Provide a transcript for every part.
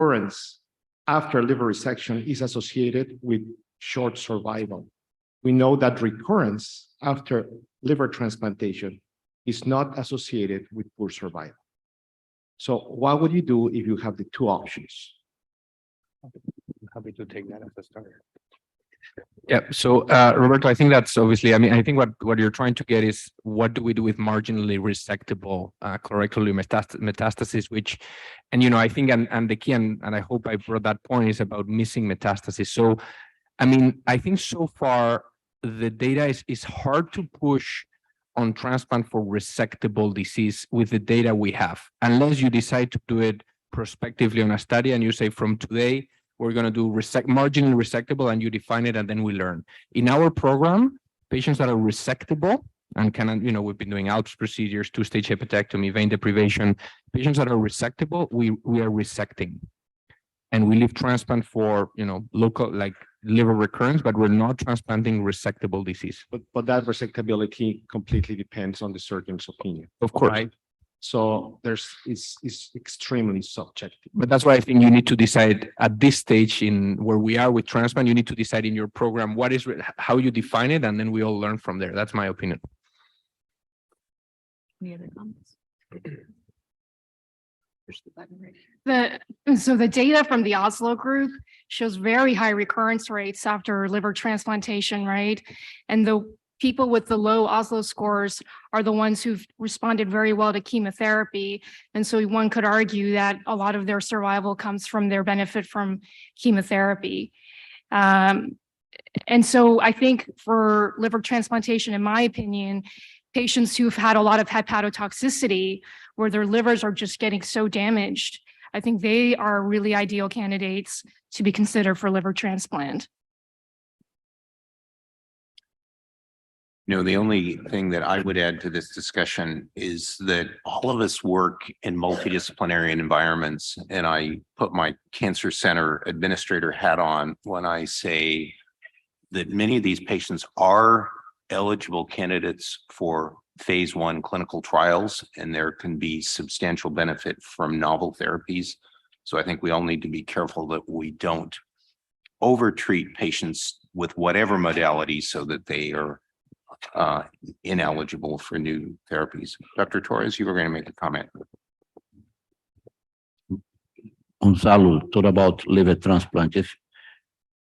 recurrence after liver resection is associated with short survival. We know that recurrence after liver transplantation is not associated with poor survival. So what would you do if you have the two options? I'm happy to take that as a starter. Yeah. So, Roberto, I think that's obviously, I mean, I think what you're trying to get is what do we do with marginally resectable colorectal metastasis, which, and, I think, and the key, and I hope I brought that point is about missing metastasis. So, I mean, I think so far the data is hard to push on transplant for resectable disease with the data we have, unless you decide to do it prospectively on a study and you say from today, we're going to do marginally resectable and you define it and then we learn. In our program, patients that are resectable and can, we've been doing ALPS procedures, two-stage hepatectomy, vein deprivation, patients that are resectable, we are resecting. And we leave transplant for, local, like liver recurrence, but we're not transplanting resectable disease. But that resectability completely depends on the surgeon's opinion. Of course. Right? So it's extremely subjective. But that's why I think you need to decide at this stage in where we are with transplant, you need to decide in your program how you define it, and then we all learn from there. That's my opinion. Any other comments? So the data from the Oslo group shows very high recurrence rates after liver transplantation, right? And the people with the low Oslo scores are the ones who've responded very well to chemotherapy. And so one could argue that a lot of their survival comes from their benefit from chemotherapy. And so I think for liver transplantation, in my opinion, patients who've had a lot of hepatotoxicity, where their livers are just getting so damaged, I think they are really ideal candidates to be considered for liver transplant. The only thing that I would add to this discussion is that all of us work in multidisciplinary environments, and I put my cancer center administrator hat on when I say that many of these patients are eligible candidates for phase 1 clinical trials, and there can be substantial benefit from novel therapies. So I think we all need to be careful that we don't overtreat patients with whatever modality so that they are ineligible for new therapies. Dr. Torres, you were going to make a comment. Gonzalo talked about liver transplant.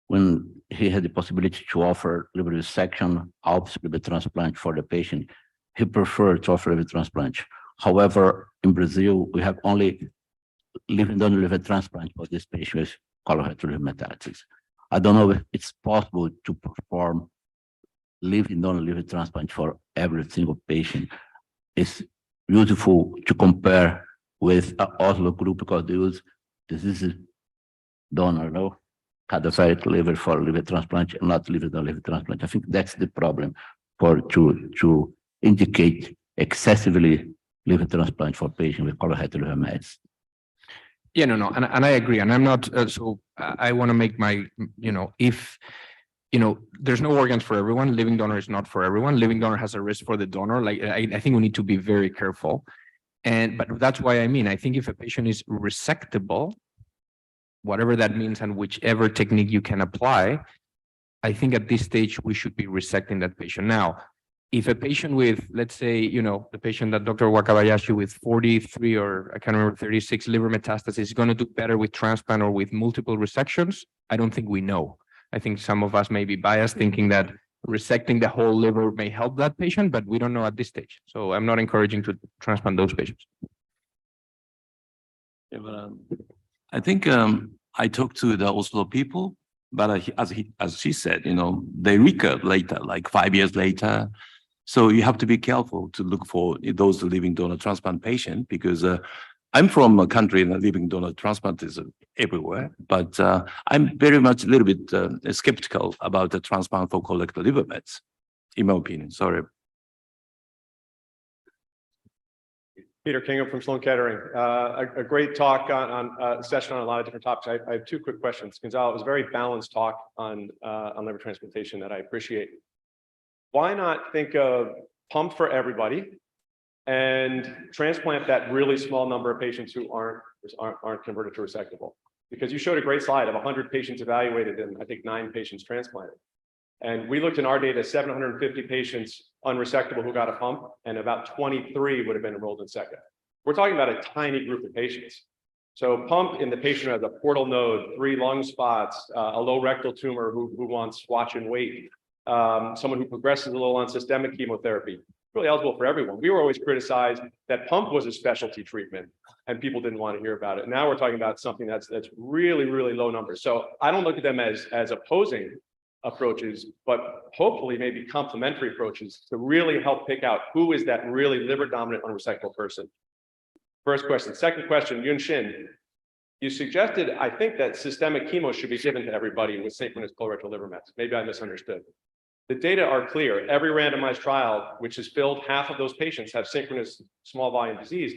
When he had the possibility to offer liver resection, ALPS liver transplant for the patient, he preferred to offer liver transplant. However, in Brazil, we have only living donor liver transplant for this patient with colorectal liver metastases. I don't know if it's possible to perform living donor liver transplant for every single patient. It's beautiful to compare with an Oslo group because they use disease donor, no? Cadaveric liver for liver transplant, not liver donor liver transplant. I think that's the problem to indicate excessively liver transplant for patients with colorectal liver mets. Yeah, no, and I agree, and I'm not. So I want to make my, if. There's no organs for everyone. Living donor is not for everyone. Living donor has a risk for the donor. Like I think we need to be very careful. But that's why I think if a patient is resectable, whatever that means and whichever technique you can apply, I think at this stage we should be resecting that patient. Now, if a patient with, let's say, the patient that Dr. Wakabayashi with 43 or I can't remember 36 liver metastases is going to do better with transplant or with multiple resections, I don't think we know. I think some of us may be biased thinking that resecting the whole liver may help that patient, but we don't know at this stage. So I'm not encouraging to transplant those patients. Yeah, but, I think I talked to the Oslo people, but as she said, they recur later, like 5 years later. So you have to be careful to look for those living donor transplant patients because I'm from a country that living donor transplant is everywhere, but I'm very much a little bit skeptical about the transplant for colorectal liver mets, in my opinion. Sorry. Peter Kingham from Sloan Kettering. A great talk on session on a lot of different topics. I have two quick questions. Gonzalo, it was a very balanced talk on liver transplantation that I appreciate. Why not think of pump for everybody and transplant that really small number of patients who aren't converted to resectable? because you showed a great slide of 100 patients evaluated and I think 9 patients transplanted. And we looked in our data, 750 patients unresectable who got a pump, and about 23 would have been enrolled in SECA. We're talking about a tiny group of patients. So pump in the patient who has a portal node, 3 lung spots, a low rectal tumor who wants watch and wait, someone who progresses a little on systemic chemotherapy, really eligible for everyone. We were always criticized that pump was a specialty treatment and people didn't want to hear about it. Now we're talking about something that's really, really low numbers. So I don't look at them as opposing approaches, but hopefully maybe complementary approaches to really help pick out who is that really liver dominant unresectable person. First question. Second question, Yun Shin, you suggested, I think, that systemic chemo should be given to everybody with synchronous colorectal liver mets. Maybe I misunderstood. The data are clear. Every randomized trial, which is filled, half of those patients have synchronous small volume disease.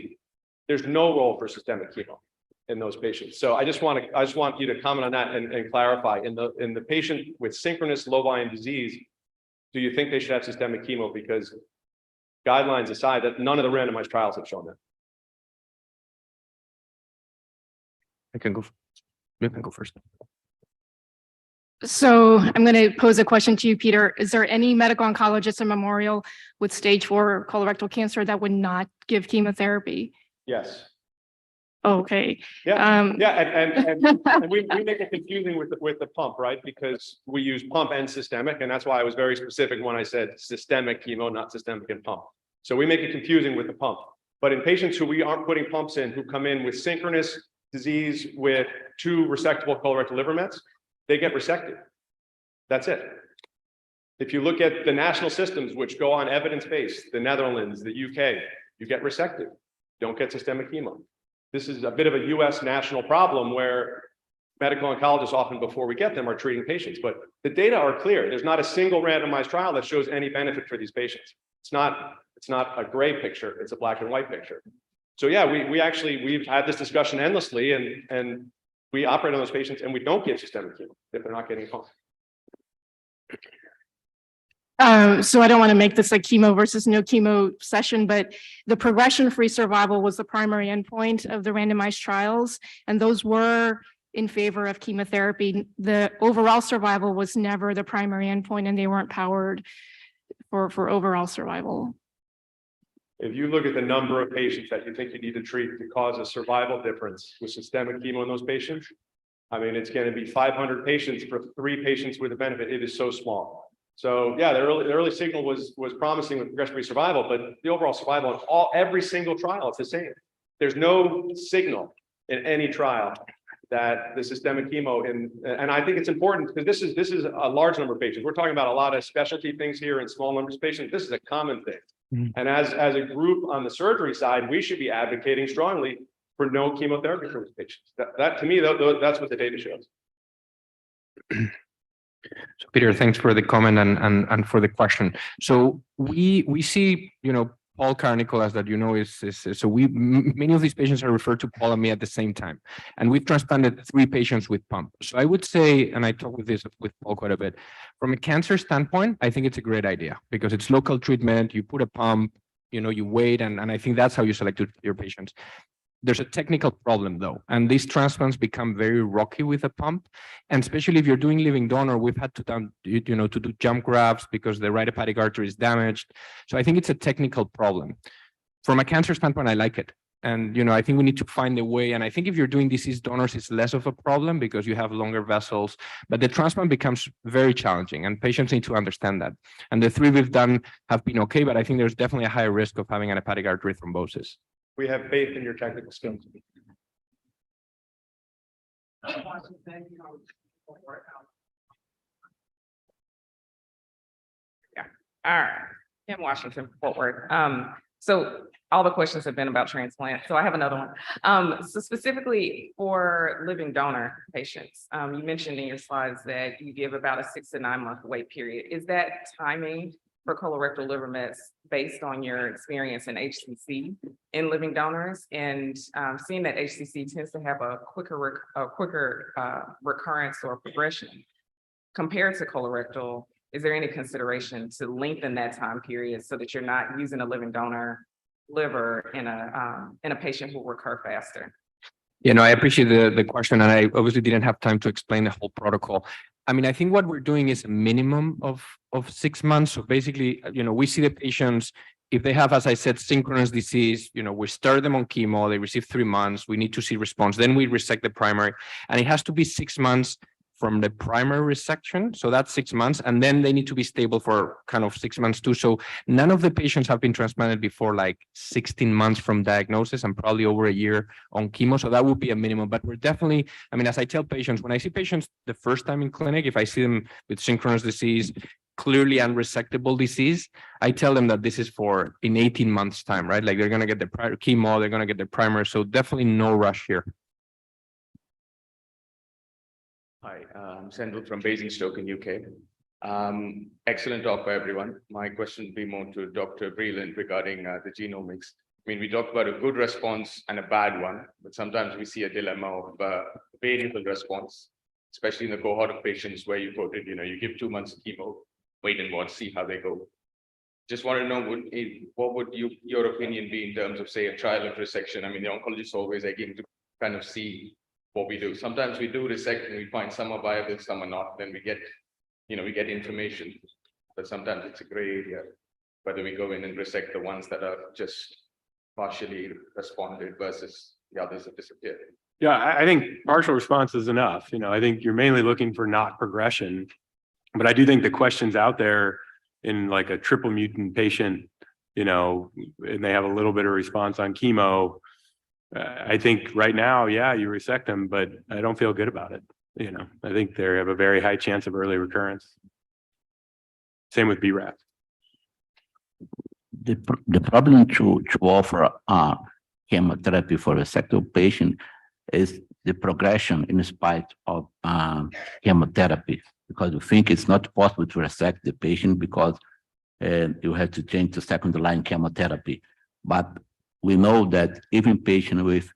There's no role for systemic chemo in those patients. So I just want you to comment on that and clarify. In the patient with synchronous low volume disease, do you think they should have systemic chemo? Because guidelines aside, that none of the randomized trials have shown that. I can go. You can go first. So I'm going to pose a question to you, Peter. Is there any medical oncologist in Memorial with stage 4 colorectal cancer that would not give chemotherapy? Yes. Okay. Yeah. And we make it confusing with the pump, right? Because we use pump and systemic, and that's why I was very specific when I said systemic chemo, not systemic and pump. So we make it confusing with the pump. But in patients who we aren't putting pumps in, who come in with synchronous disease with 2 resectable colorectal liver mets, they get resected. That's it. If you look at the national systems, which go on evidence-based, the Netherlands, the UK, you get resected. Don't get systemic chemo. This is a bit of a US national problem where medical oncologists often before we get them are treating patients, but the data are clear. There's not a single randomized trial that shows any benefit for these patients. It's not a gray picture, it's a black and white picture. So yeah, we've had this discussion endlessly and we operate on those patients and we don't give systemic chemo if they're not getting pump. So I don't want to make this a chemo versus no chemo session, but the progression-free survival was the primary endpoint of the randomized trials, and those were in favor of chemotherapy. The overall survival was never the primary endpoint, and they weren't powered for overall survival. If you look at the number of patients that you think you need to treat to cause a survival difference with systemic chemo in those patients, I mean, it's going to be 500 patients for 3 patients with a benefit. It is so small. So yeah, the early signal was promising with progression-free survival, but the overall survival in every single trial, it's the same. There's no signal in any trial that the systemic chemo and I think it's important because this is a large number of patients. We're talking about a lot of specialty things here in small numbers of patients. This is a common thing. Mm-hmm. And as a group on the surgery side, we should be advocating strongly for no chemotherapy for these patients. That to me, that's what the data shows. So Peter, thanks for the comment and for the question. So we see, Paul Carnicolas that so many of these patients are referred to Paul and me at the same time, and we've transplanted 3 patients with pump. So I would say, and I talk with Paul quite a bit, from a cancer standpoint, I think it's a great idea because it's local treatment. You put a pump, you wait, and I think that's how you select your patients. There's a technical problem though, and these transplants become very rocky with a pump, and especially if you're doing living donor, we've had to do jump grafts because the right hepatic artery is damaged. So I think it's a technical problem. From a cancer standpoint, I like it, and I think we need to find a way. And I think if you're doing deceased donors, it's less of a problem because you have longer vessels. But the transplant becomes very challenging, and patients need to understand that. And the 3 we've done have been okay, but I think there's definitely a higher risk of having an hepatic artery thrombosis. We have faith in your technical skills. Yeah. All right. Kim Washington, Fort Worth. So all the questions have been about transplant. So I have another one. So specifically for living donor patients, you mentioned in your slides that you give about a 6 to 9 month wait period. Is that timing for colorectal liver mets based on your experience in HCC in living donors, and seeing that HCC tends to have a quicker recurrence or progression compared to colorectal? Is there any consideration to lengthen that time period so that you're not using a living donor liver in a patient who will recur faster? You know, I appreciate the question, and I obviously didn't have time to explain the whole protocol. I mean, I think what we're doing is a minimum of 6 months. So basically, you know, we see the patients, if they have, as I said, synchronous disease, you know, we start them on chemo, they receive 3 months, we need to see response, then we resect the primary, and it has to be 6 months from the primary resection. So that's 6 months, and then they need to be stable for kind of 6 months too. So none of the patients have been transplanted before like 16 months from diagnosis and probably over a year on chemo. So that would be a minimum, but we're definitely, I mean, as I tell patients, when I see patients the first time in clinic, if I see them with synchronous disease, clearly unresectable disease, I tell them that this is for in 18 months time, right? Like they're going to get the chemo, they're going to get the primer. So definitely no rush here. Hi, I'm Sendil from Basingstoke in UK. Excellent talk by everyone. My question would be more to Dr. Breland regarding the genomics. I mean, we talked about a good response and a bad one, but sometimes we see a dilemma of variable response, especially in the cohort of patients where you quoted, you know, you give 2 months of chemo, wait and watch, see how they go. Just want to know, what would your opinion be in terms of, say, a trial of resection? I mean, the oncologist always again to kind of see what we do. Sometimes we do resect and we find some are viable, some are not. Then we get, you know, we get information, but sometimes it's a gray area whether we go in and resect the ones that are just partially responded versus the others have disappeared. Yeah, I think partial response is enough. You know, I think you're mainly looking for not progression, but I do think the questions out there in like a triple mutant patient, you know, and they have a little bit of response on chemo. I think right now, yeah, you resect them, but I don't feel good about it. You know, I think they have a very high chance of early recurrence. Same with BRAF. The problem to offer chemotherapy for a resectable patient is the progression in spite of chemotherapy, because we think it's not possible to resect the patient because you have to change to second line chemotherapy. But we know that even patient with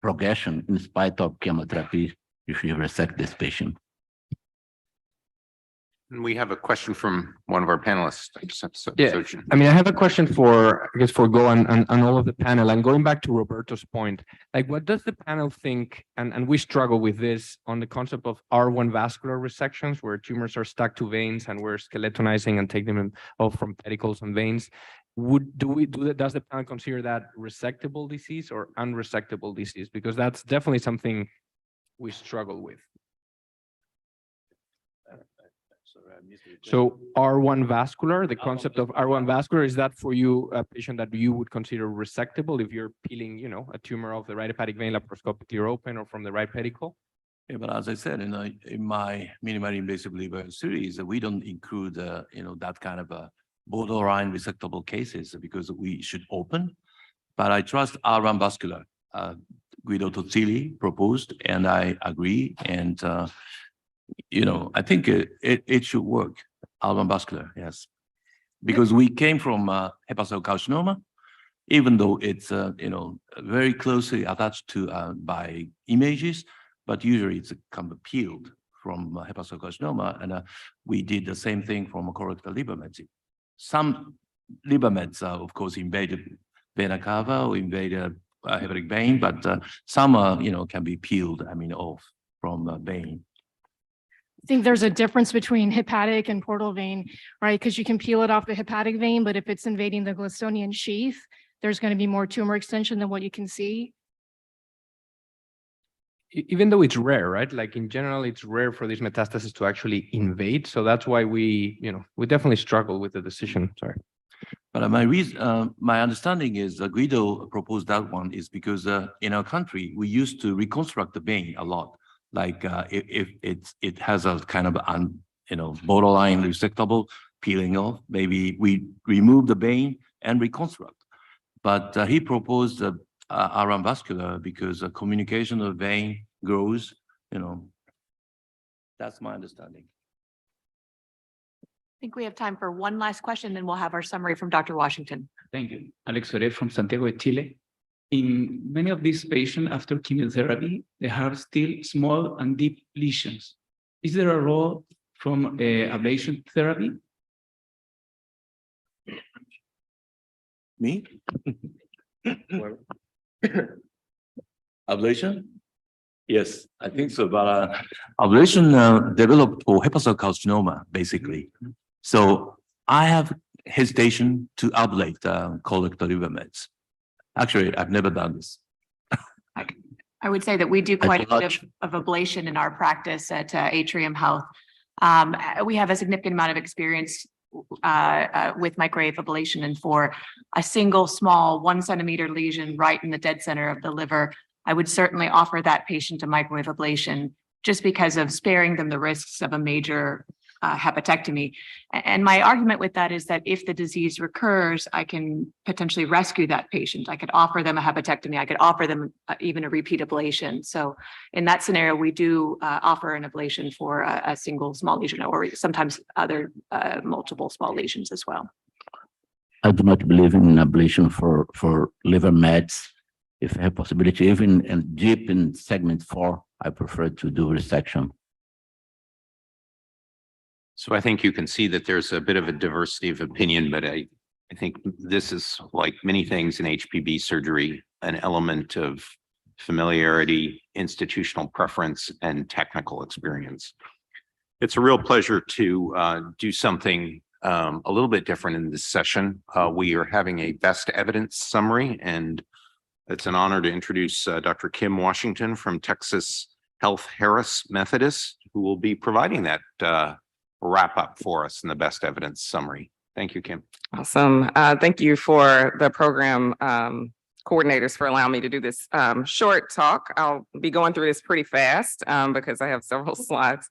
progression in spite of chemotherapy, you should resect this patient. And we have a question from one of our panelists. Yeah, I mean, I have a question for, I guess, for Go and all of the panel. And going back to Roberto's point, like, what does the panel think? And we struggle with this on the concept of R1 vascular resections, where tumors are stuck to veins and we're skeletonizing and take them off from pedicles and veins. Does the panel consider that resectable disease or unresectable disease? Because that's definitely something we struggle with. So R1 vascular, the concept of R1 vascular, is that for you a patient that you would consider resectable if you're peeling, you know, a tumor of the right hepatic vein laparoscopically or open or from the right pedicle? Yeah, but as I said, in my minimally invasive liver series, we don't include, you know, that kind of a borderline resectable cases because we should open. But I trust R1 vascular. Guido Tozzilli proposed, and I agree. And you know, I think it should work. R1 vascular, yes, because we came from hepatocellular carcinoma, even though it's you know, very closely attached to by images, but usually it's kind of peeled from hepatocellular carcinoma, and we did the same thing from a colorectal liver mets. Some liver mets, of course, invaded vena cava or invaded hepatic vein, but some you know, can be peeled, I mean, off from vein. I think there's a difference between hepatic and portal vein, right? Because you can peel it off the hepatic vein, but if it's invading the glistonian sheath, there's going to be more tumor extension than what you can see. Even though it's rare, right? Like in general, it's rare for these metastases to actually invade. So that's why we, you know, we definitely struggle with the decision. Sorry. But my understanding is Guido proposed that one is because in our country, we used to reconstruct the vein a lot. Like if it has a kind of you know, borderline resectable peeling off, maybe we remove the vein and reconstruct. But he proposed R1 vascular because the communication of the vein grows, you know. That's my understanding. I think we have time for one last question, then we'll have our summary from Dr. Washington. Thank you. Alex Soret from Santiago de Chile. In many of these patients after chemotherapy, they have still small and deep lesions. Is there a role from ablation therapy? Me? Ablation? Yes, I think so, but ablation developed for hepatocarcinoma, basically. So I have hesitation to ablate colorectal liver mets. Actually, I've never done this. I would say that we do quite a do bit of ablation in our practice at Atrium Health. We have a significant amount of experience with microwave ablation, and for a single small 1 centimeter lesion right in the dead center of the liver, I would certainly offer that patient a microwave ablation just because of sparing them the risks of a major hepatectomy. And my argument with that is that if the disease recurs, I can potentially rescue that patient. I could offer them a hepatectomy. I could offer them even a repeat ablation. So in that scenario, we do offer an ablation for a single small lesion, or sometimes other multiple small lesions as well. I do not believe in ablation for liver mets. If I have possibility, even in deep in segment 4, I prefer to do resection. So I think you can see that there's a bit of a diversity of opinion, but I think this is like many things in HPB surgery, an element of familiarity, institutional preference, and technical experience. It's a real pleasure to do something a little bit different in this session. We are having a best evidence summary, and it's an honor to introduce Dr. Kim Washington from Texas Health Harris Methodist, who will be providing that wrap up for us in the best evidence summary. Thank you, Kim. Awesome. Thank you for the program coordinators for allowing me to do this short talk. I'll be going through this pretty fast because I have several slides.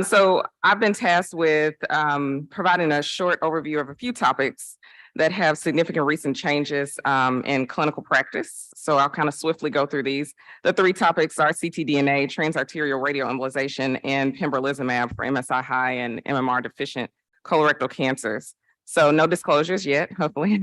So I've been tasked with providing a short overview of a few topics that have significant recent changes in clinical practice. So I'll kind of swiftly go through these. The 3 topics are ctDNA, transarterial radioembolization, and pembrolizumab for MSI-high and MMR-deficient colorectal cancers. So no disclosures yet, hopefully.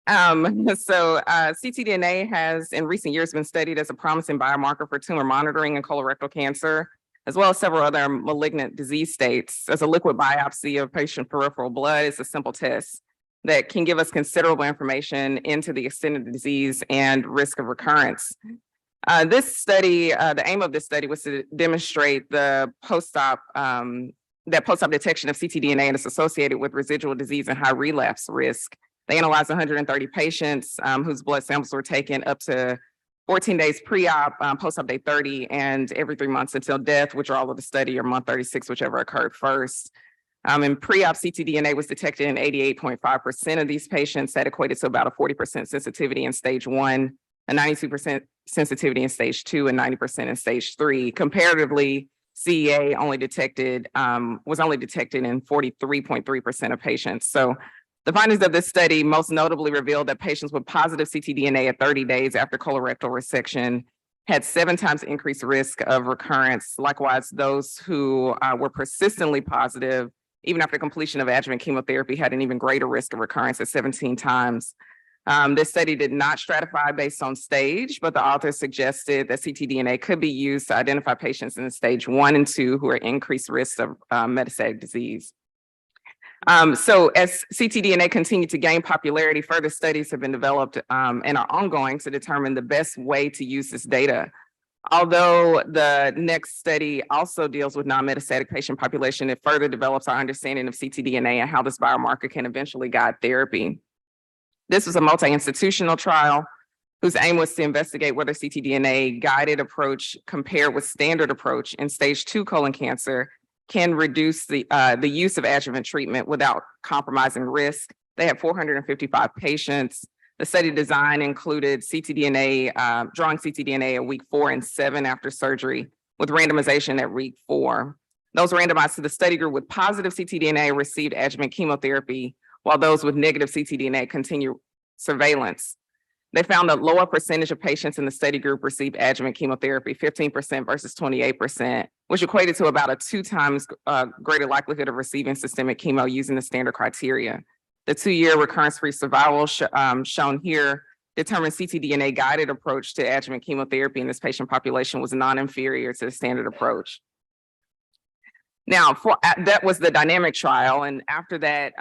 ctDNA has in recent years been studied as a promising biomarker for tumor monitoring in colorectal cancer, as well as several other malignant disease states. As a liquid biopsy of patient peripheral blood is a simple test that can give us considerable information into the extent of the disease and risk of recurrence. This study, the aim of this study was to demonstrate the post-op detection of ctDNA and it's associated with residual disease and high relapse risk. They analyzed 130 patients whose blood samples were taken up to 14 days pre-op, post-op day 30, and every 3 months until death, which are all of the study, or month 36, whichever occurred first. In pre-op, ctDNA was detected in 88.5% of these patients. That equated to about a 40% sensitivity in stage 1, a 92% sensitivity in stage 2, and 90% in stage 3. Comparatively, CEA was only detected in 43.3% of patients. So the findings of this study most notably revealed that patients with positive ctDNA at 30 days after colorectal resection had 7 times increased risk of recurrence. Likewise, those who were persistently positive even after completion of adjuvant chemotherapy had an even greater risk of recurrence at 17 times. This study did not stratify based on stage, but the authors suggested that ctDNA could be used to identify patients in stage 1 and 2 who are increased risk of metastatic disease. So as ctDNA continued to gain popularity, further studies have been developed and are ongoing to determine the best way to use this data. Although the next study also deals with non-metastatic patient population, it further develops our understanding of ctDNA and how this biomarker can eventually guide therapy. This was a multi-institutional trial whose aim was to investigate whether ctDNA guided approach compared with standard approach in stage 2 colon cancer can reduce the use of adjuvant treatment without compromising risk. They had 455 patients. The study design included drawing ctDNA at week 4 and 7 after surgery, with randomization at week 4. Those randomized to the study group with positive ctDNA received adjuvant chemotherapy, while those with negative ctDNA continued surveillance. They found a lower percentage of patients in the study group received adjuvant chemotherapy, 15% versus 28%, which equated to about a 2 times greater likelihood of receiving systemic chemo using the standard criteria. The 2-year recurrence-free survival shown here determined ctDNA guided approach to adjuvant chemotherapy in this patient population was non-inferior to the standard approach. Now, that was the dynamic trial. And after that,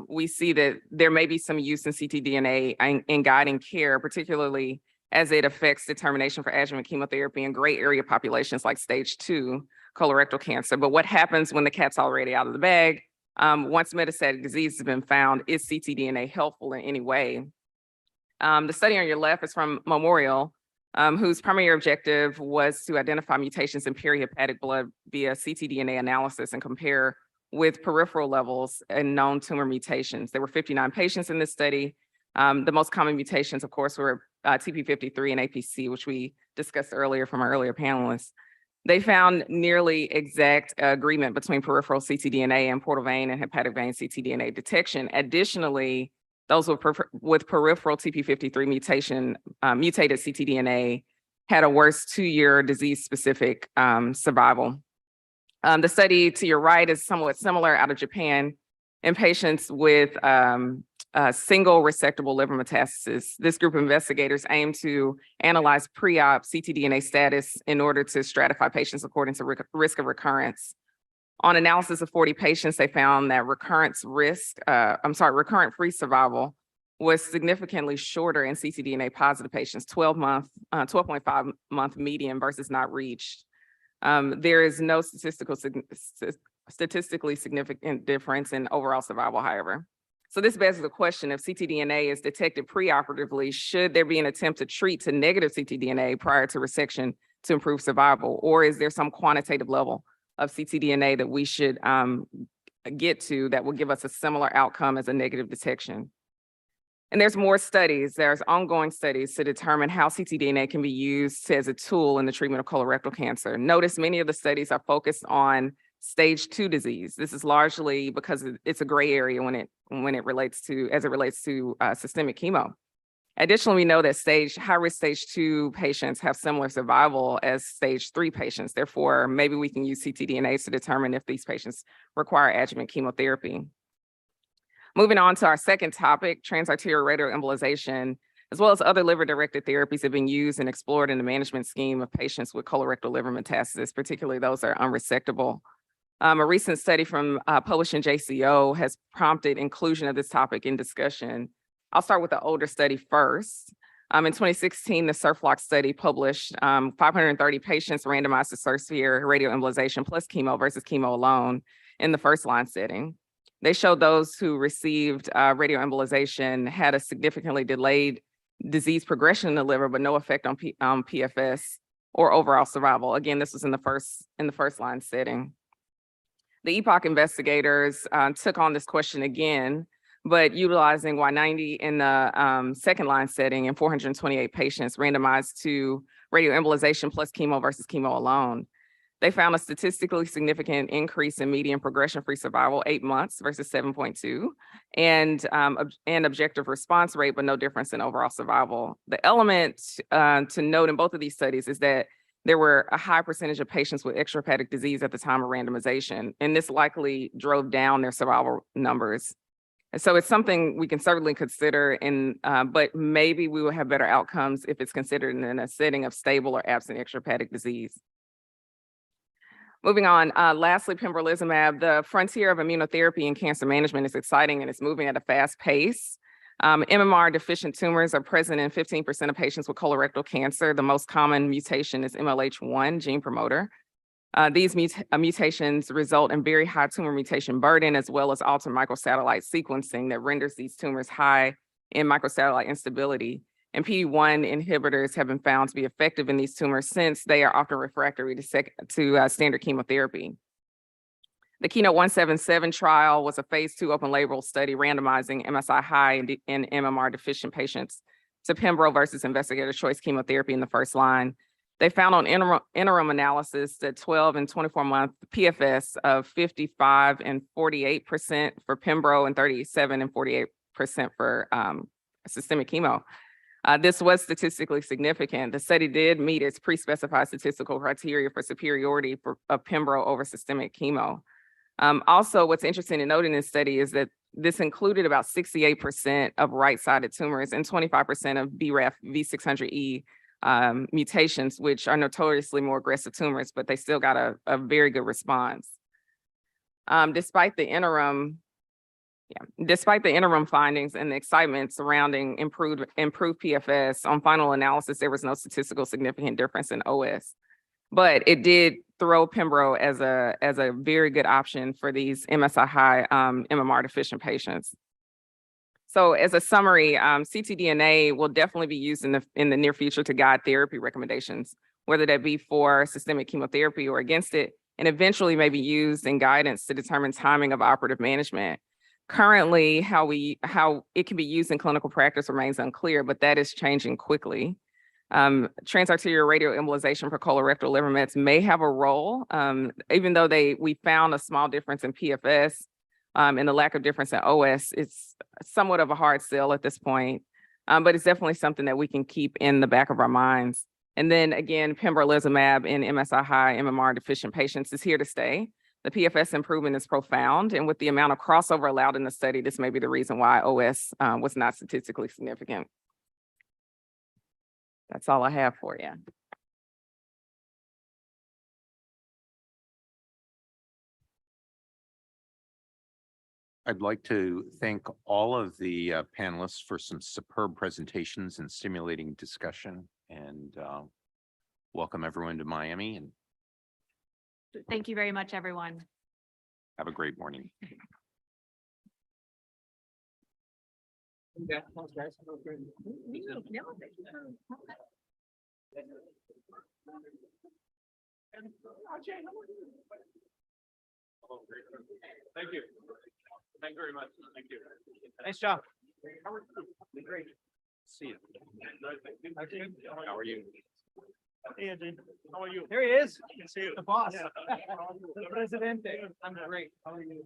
we see that there may be some use in ctDNA in guiding care, particularly as it affects determination for adjuvant chemotherapy in gray area populations like stage 2 colorectal cancer. But what happens when the cat's already out of the bag? Once metastatic disease has been found, is ctDNA helpful in any way? The study on your left is from Memorial, whose primary objective was to identify mutations in perihepatic blood via ctDNA analysis and compare with peripheral levels and known tumor mutations. There were 59 patients in this study. The most common mutations, of course, were TP53 and APC, which we discussed earlier from our earlier panelists. They found nearly exact agreement between peripheral ctDNA and portal vein and hepatic vein ctDNA detection. Additionally, those with peripheral TP53 mutation, mutated ctDNA had a worse 2-year disease-specific survival. The study to your right is somewhat similar out of Japan in patients with single resectable liver metastasis. This group of investigators aim to analyze pre-op ctDNA status in order to stratify patients according to risk of recurrence. On analysis of 40 patients, they found that recurrent-free survival was significantly shorter in ctDNA positive patients, 12.5 month median versus not reached. There is no statistically significant difference in overall survival, however. So this begs the question, if ctDNA is detected preoperatively, should there be an attempt to treat to negative ctDNA prior to resection to improve survival? Or is there some quantitative level of ctDNA that we should get to that will give us a similar outcome as a negative detection? And there's more studies, there's ongoing studies to determine how ctDNA can be used as a tool in the treatment of colorectal cancer. Notice many of the studies are focused on stage 2 disease. This is largely because it's a gray area when it relates to systemic chemo. Additionally, we know that high-risk stage 2 patients have similar survival as stage 3 patients. Therefore, maybe we can use ctDNA to determine if these patients require adjuvant chemotherapy. Moving on to our second topic, transarterial radioembolization, as well as other liver-directed therapies have been used and explored in the management scheme of patients with colorectal liver metastasis, particularly those that are unresectable. A recent study published in JCO has prompted inclusion of this topic in discussion. I'll start with the older study first. In 2016, the SURFLOCK study published 530 patients randomized to Sursphere radioembolization plus chemo versus chemo alone in the first-line setting. They showed those who received radioembolization had a significantly delayed disease progression in the liver, but no effect on PFS or overall survival. Again, this was in the first-line setting. The EPOCH investigators took on this question again, but utilizing Y90 in the second-line setting in 428 patients randomized to radioembolization plus chemo versus chemo alone. They found a statistically significant increase in median progression-free survival, 8 months versus 7.2, and objective response rate, but no difference in overall survival. The element to note in both of these studies is that there were a high percentage of patients with extrahepatic disease at the time of randomization, and this likely drove down their survival numbers. And so it's something we can certainly consider, but maybe we will have better outcomes if it's considered in a setting of stable or absent extrahepatic disease. Moving on, lastly, pembrolizumab, the frontier of immunotherapy in cancer management is exciting and it's moving at a fast pace. MMR deficient tumors are present in 15% of patients with colorectal cancer. The most common mutation is MLH1 gene promoter. These mutations result in very high tumor mutation burden as well as altered microsatellite sequencing that renders these tumors high in microsatellite instability. And PD-1 inhibitors have been found to be effective in these tumors since they are often refractory to standard chemotherapy. The KEYNOTE-177 trial was a phase 2 open label study randomizing MSI high and MMR deficient patients to pembro versus investigator choice chemotherapy in the first line. They found on interim analysis that 12 and 24-month PFS of 55 and 48% for pembro and 37 and 48% for systemic chemo. This was statistically significant. The study did meet its pre-specified statistical criteria for superiority of pembro over systemic chemo. Also, what's interesting to note in this study is that this included about 68% of right-sided tumors and 25% of BRAF V600E mutations, which are notoriously more aggressive tumors, but they still got a very good response. Despite the interim Yeah, despite the interim findings and the excitement surrounding improved PFS, on final analysis, there was no statistical significant difference in OS. But it did throw Pembro as a very good option for these MSI high MMR deficient patients. So as a summary, ctDNA will definitely be used in the near future to guide therapy recommendations, whether that be for systemic chemotherapy or against it, and eventually may be used in guidance to determine timing of operative management. Currently, how it can be used in clinical practice remains unclear, but that is changing quickly. Transarterial radioembolization for colorectal liver mets may have a role, even though we found a small difference in PFS and the lack of difference in OS. It's somewhat of a hard sell at this point, but it's definitely something that we can keep in the back of our minds. And then again, pembrolizumab in MSI high MMR deficient patients is here to stay. The PFS improvement is profound, and with the amount of crossover allowed in the study, this may be the reason why OS was not statistically significant. That's all I have for you. I'd like to thank all of the panelists for some superb presentations and stimulating discussion, and welcome everyone to Miami, and Thank you very much, everyone. have a great morning. Thank you. Thank you very much. Thank you. Nice job. Great. See you. How are you? Hey, Andy. How are you? Here he is. Can see you. The boss. The president. I'm great. How are you?